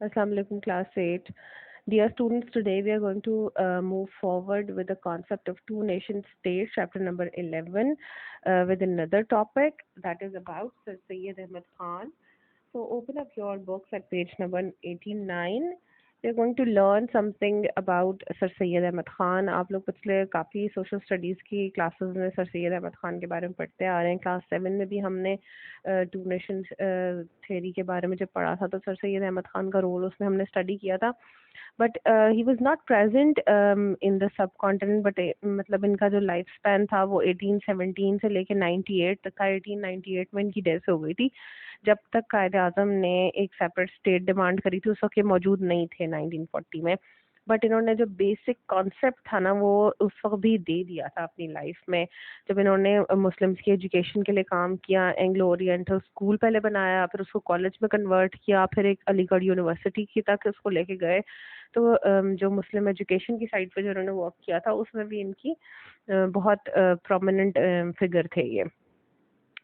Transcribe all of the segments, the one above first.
Assalamu alaikum, class 8. Dear students, today we are going to move forward with the concept of two nation states, chapter number 11, with another topic that is about Sir Syed Ahmad Khan. So open up your books at page number 89. We are going to learn something about Sir Syed Ahmad Khan. आप लोग पिछले काफ़ी social studies की classes में sir Syed Ahmad Khan के बारे में पढ़ते आ रहे हैं. क्लास 7 में भी हमने टू नेशन थ्योरी के बारे में जब पढ़ा था तो सर सैयद अहमद ख़ान का रोल उसमें हमने स्टडी किया था. But he was not present in the sub continent. But मतलब इनका जो लाइफ स्पैन था वो 1817 से लेके 98 तक था. 1898 में इनकी डेथ हो गई थी. जब तक कायदे आज़म ने एक सेपरेट स्टेट डिमांड करी थी उस वक्त ये मौजूद नहीं थे 1940 में. बट इन्होंने जो बेसिक कॉन्सेप्ट था ना वो उस वक्त भी दे दिया था अपनी लाइफ में. जब इन्होंने मुस्लिम्स की एजुकेशन के लिए काम किया, एंग्लो ओरिएंटल स्कूल पहले बनाया, फिर उसको कॉलेज में कन्वर्ट किया, फिर एक अलीगढ़ यूनिवर्सिटी की तक उसको लेके गए. तो जो मुस्लिम एजुकेशन की साइड पे जो उन्होंने वर्क किया था उसमें भी इनकी बहुत प्रोमिनेंट फिगर थे ये.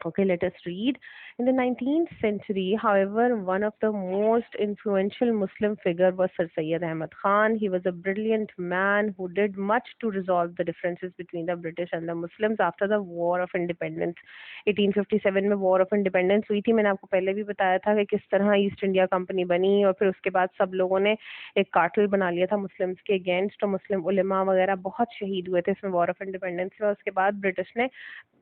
Okay, let us read. In the 19th century, however, one of the most influential Muslim figure was Sir Syed Ahmad Khan. He was a brilliant man who did much to resolve the differences between the British and the Muslims after the War of Independence. 1857 में War of Independence हुई थी. मैंने आपको पहले भी बताया था कि किस तरह ईस्ट इंडिया कंपनी बनी और फिर उसके बाद सब लोगों ने एक कार्टेल बना लिया था मुस्लिम्स के अगेंस्ट, और मुस्लिम उलेमा वगैरह बहुत शहीद हुए थे इसमें वॉर ऑफ इंडिपेंडेंस में. उसके बाद ब्रिटिश ने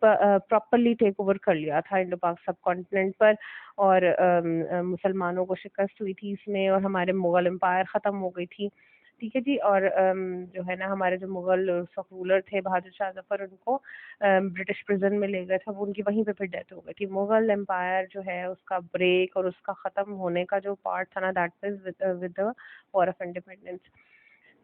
प्रॉपरली टेक ओवर कर लिया था इंडो पाक सब कॉन्टिनेंट पर, और मुसलमानों को शिकस्त हुई थी इसमें, और हमारे मुगल एम्पायर ख़त्म हो गई थी. ठीक है जी. और जो है ना हमारे जो मुगल रूलर थे बहादुर शाह जफर, उनको ब्रिटिश प्रिजन में ले गए थे. वो उनकी वहीं पे फिर डेथ हो गई थी. मुगल एम्पायर जो है उसका ब्रेक और उसका ख़त्म होने का जो पार्ट था ना, that is with the war of independence.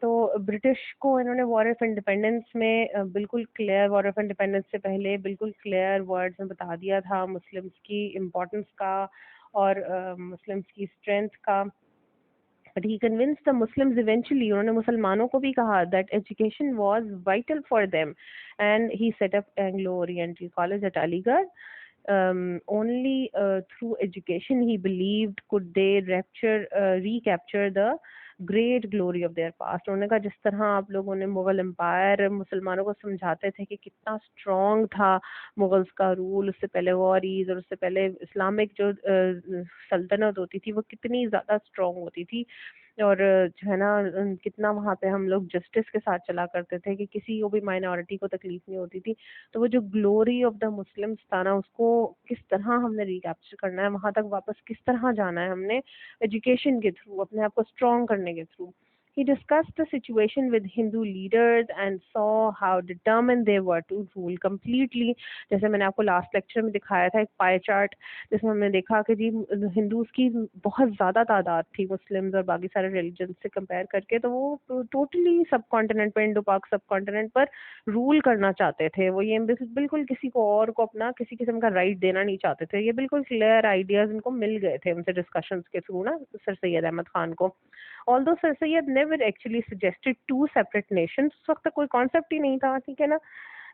तो ब्रिटिश को इन्होंने वॉर ऑफ इंडिपेंडेंस में बिल्कुल क्लियर, वॉर ऑफ इंडिपेंडेंस से पहले बिल्कुल क्लियर वर्ड्स में बता दिया था मुस्लिम्स की इम्पोर्टेंस का और मुस्लिम्स की स्ट्रेंथ का. But he convince the Muslims eventually. उन्होंने मुसलमानों को भी कहा that education was vital for them, and he set up Anglo oriental college eight Aligarh. Only through education he believed could they recapture the great glory of their past. उन्होंने कहा जिस तरह आप लोगों ने मुगल एम्पायर मुसलमानों को समझाते थे कि कितना स्ट्रॉन्ग था मुगल्स का रूल, उससे पहले वॉरीज और उससे पहले इस्लामिक जो सल्तनत होती थी वो कितनी ज़्यादा स्ट्रॉन्ग होती थी, और जो है ना कितना वहाँ पे हम लोग जस्टिस के साथ चला करते थे कि किसी को भी माइनॉरिटी को तकलीफ नहीं होती थी. तो वो जो ग्लोरी ऑफ द मुस्लिम्स था ना उसको किस तरह हमने रिकैप्चर करना है, वहाँ तक वापस किस तरह जाना है हमने एजुकेशन के थ्रू, अपने आप को स्ट्रॉन्ग करने के through. He discussed the situation with Hindu leaders and saw how determined they were to rule completely. जैसे मैंने आपको लास्ट लेक्चर में दिखाया था एक पाई चार्ट, जिसमें हमने देखा कि जी हिंदूज की बहुत ज़्यादा तादाद थी मुस्लिम्स और बाकी सारे रिलीजन से कंपेयर करके, तो वो टोटली सब कॉन्टिनेंट पर, इंडो पाक सब कॉन्टिनेंट पर रूल करना चाहते थे. वो ये बिल्कुल किसी को और को अपना किसी किस्म का राइट देना नहीं चाहते थे. ये बिल्कुल क्लियर आइडियाज इनको मिल गए थे उनसे डिस्कशंस के थ्रू ना सर सैयद अहमद खान को. Although Sir Syed never actually suggested two separate nations, उस वक्त कोई कॉन्सेप्ट ही नहीं था, ठीक है ना.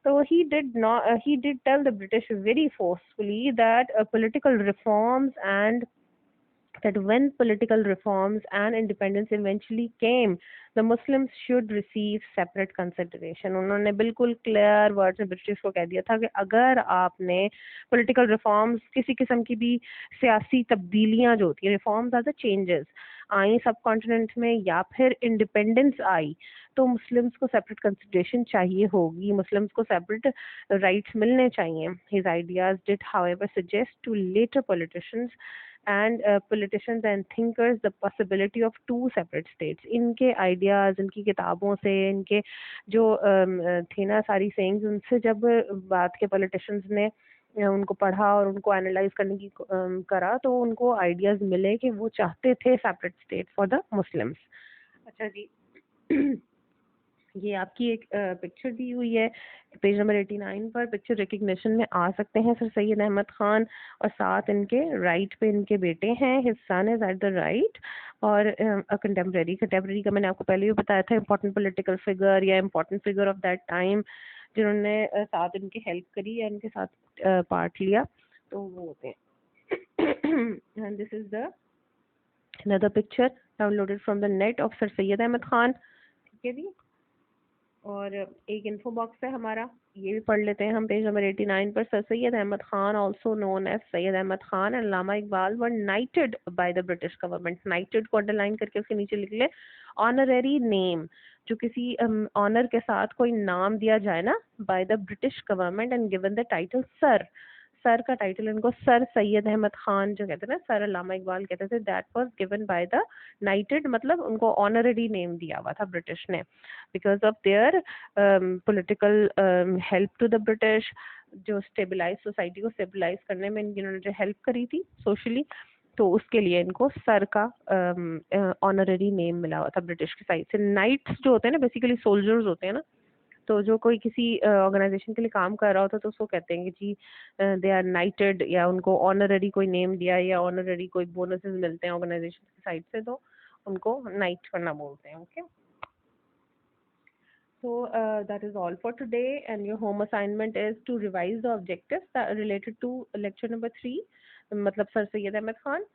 So he did tell the British very forcefully that political reforms and that when political reforms and independence eventually came, the Muslims should receive separate consideration. उन्होंने बिल्कुल क्लियर वर्ड में ब्रिटिश को कह दिया था कि अगर आपने पॉलिटिकल रिफॉर्म्स, किसी किस्म की भी सियासी तब्दीलियां जो होती है, रिफॉर्म्स आर द चेंजेस आई सब कॉन्टिनेंट में या फिर इंडिपेंडेंस आई, तो मुस्लिम्स को सेपरेट कंसिडरेशन चाहिए होगी, मुस्लिम्स को सेपरेट राइट्स मिलने चाहिए. His ideas did however suggest to later politicians and thinkers the possibility of two separate states. इनके आइडियाज, इनकी किताबों से, इनके जो थे ना सारी सेइंग्स, उनसे जब बात के पॉलिटिशियंस ने उनको पढ़ा और उनको एनालाइज करने की करा, तो उनको आइडियाज मिले कि वो चाहते थे separate state for the Muslims. अच्छा जी. ये आपकी एक पिक्चर दी हुई है पेज नंबर 89 पर. पिक्चर रिकग्निशन में आ सकते हैं सर सैयद अहमद खान, और साथ इनके राइट पे इनके बेटे हैं, his son is at the right, और कंटेम्प्रेरी का मैंने आपको पहले भी बताया था, इंपॉर्टेंट पॉलिटिकल फिगर या important figure of that time जिन्होंने साथ इनकी हेल्प करी या इनके साथ पार्ट लिया, तो वो होते हैं. This is the another picture downloaded from the net of Sir Syed Ahmed Khan. ठीक है जी. और एक इन्फो बॉक्स है हमारा, ये भी पढ़ लेते हैं हम पेज नंबर 89 पर. Sir Syed Ahmed Khan also known as Syed Ahmed Khan and Allama Iqbal were knighted by the British government. Knighted को अंडरलाइन करके उसके नीचे लिख ले ऑनररी नेम, जो किसी ऑनर के साथ कोई नाम दिया जाए ना, by the British government and given the title sir. Sir का टाइटल इनको सर सैयद अहमद खान जो कहते हैं ना, सर अल्लामा इकबाल कहते थे, that was given by the knighted, मतलब उनको ऑनररी नेम दिया हुआ था ब्रिटिश ने because of their political help to the British. जो स्टेबलाइज सोसाइटी को स्टेबलाइज करने में इन्होंने जो हेल्प करी थी सोशली, तो उसके लिए इनको सर का ऑनररी नेम मिला हुआ था ब्रिटिश की साइड से. नाइट्स जो होते हैं ना बेसिकली सोल्जर्स होते हैं ना, तो जो कोई किसी ऑर्गेनाइजेशन के लिए काम कर रहा होता है तो उसको कहते हैं कि जी दे आर नाइटेड, या उनको ऑनररी कोई नेम दिया या ऑनररी कोई बोनसेस मिलते हैं ऑर्गेनाइजेशन की साइड से, तो उनको नाइट करना बोलते हैं. Okay. So that is all for today, and your home assignment is to revise the objectives that are related to lecture number 3, matlab Sir Syed Ahmed Khan,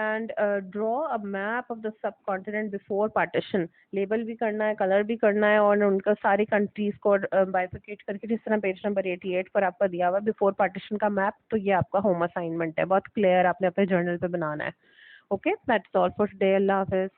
and draw a map of the subcontinent before partition. Label भी करना है, color भी करना है, और उनका सारी countries को bifurcate करके जिस तरह पेज नंबर 88 पर आपका दिया हुआ before partition का map, तो ये आपका home assignment है. बहुत clear आपने अपने journal पे बनाना है. Okay, that's all for today. Allah Hafiz.